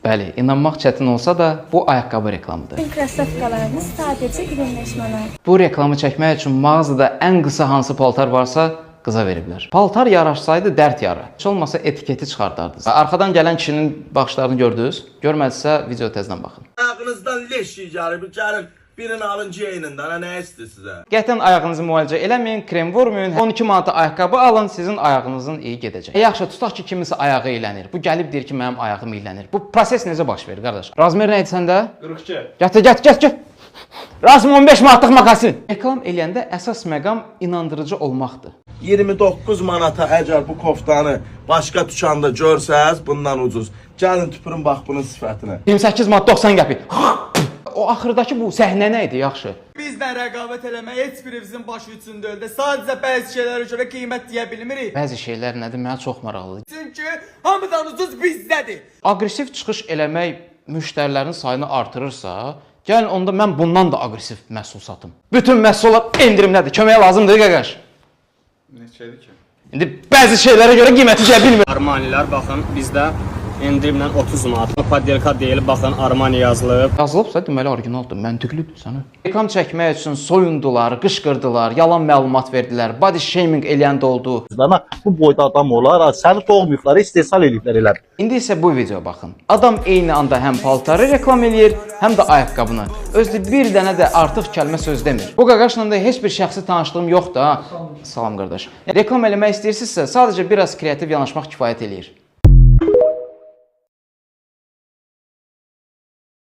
Bəli, inanmaq çətin olsa da bu ayaqqabı reklamıdır. Krossovkalarımız sadəcə 25 manat. Bu reklamı çəkmək üçün mağazada ən qısa hansı paltar varsa qıza veriblər. Paltar yaraşsaydı dərd yarı. Heç olmasa etiketi çıxardardınız. Arxadan gələn kişinin baxışlarını gördünüz? Görmədisə video tezdən baxın. Ayağınızdan leş yiyəcək, gəlin birini alın geyinindən, nə istəyir sizə? Qətiyyən ayağınızı müalicə eləməyin, krem vurmayın. 12 manata ayaqqabı alın, sizin ayağınızın iyi gedəcək. Yaxşı, tutaq ki, kimisə ayağı iylənir. Bu gəlib deyir ki, mənim ayağım iylənir. Bu proses necə baş verir, qardaş? Razmer nə idi səndə? 42. Gətir. Razım 15 manatlıq makasin. Reklam eləyəndə əsas məqam inandırıcı olmaqdır. 29 manata əgər bu koftanı başqa dükanda görsəz, bundan ucuz. Gəlin tüpürün bax bunun sifətinə. 28 manat 90 qəpik. O axırdakı bu səhnə nə idi, yaxşı? Bizdən rəqabət eləmək heç birimizin başı üçün deyil də, sadəcə bəzi şeylərə görə qiymət deyə bilmirik. Bəzi şeylər nədir, mənə çox maraqlıdır. Çünki hamıdan ucuz bizdədir. Aqressiv çıxış eləmək müştərilərin sayını artırırsa, gəlin onda mən bundan da aqressiv məhsul satım. Bütün məhsullar endirimlədir, köməyə lazımdır, qaqaş. Neçədir ki? İndi bəzi şeylərə görə qiyməti deyə bilmir. Armanilər baxın bizdə endirimlə 30 manat. Padelka deyil, baxın Armani yazılıb. Yazılıbsa deməli orijinaldır, məntiqlidir sənə. Reklam çəkmək üçün soyundular, qışqırdılar, yalan məlumat verdilər, body shaming eləyən də oldu. Bu boyda adam olar, səni doğmayıblar, istehsal ediblər elə. İndi isə bu videoya baxın. Adam eyni anda həm paltarı reklam eləyir, həm də ayaqqabını. Özü bir dənə də artıq kəlmə söz demir. Bu qaqaşla da heç bir şəxsi tanışlığım yoxdur ha. Salam qardaş. Reklam eləmək istəyirsinizsə, sadəcə biraz kreativ yanaşmaq kifayət eləyir.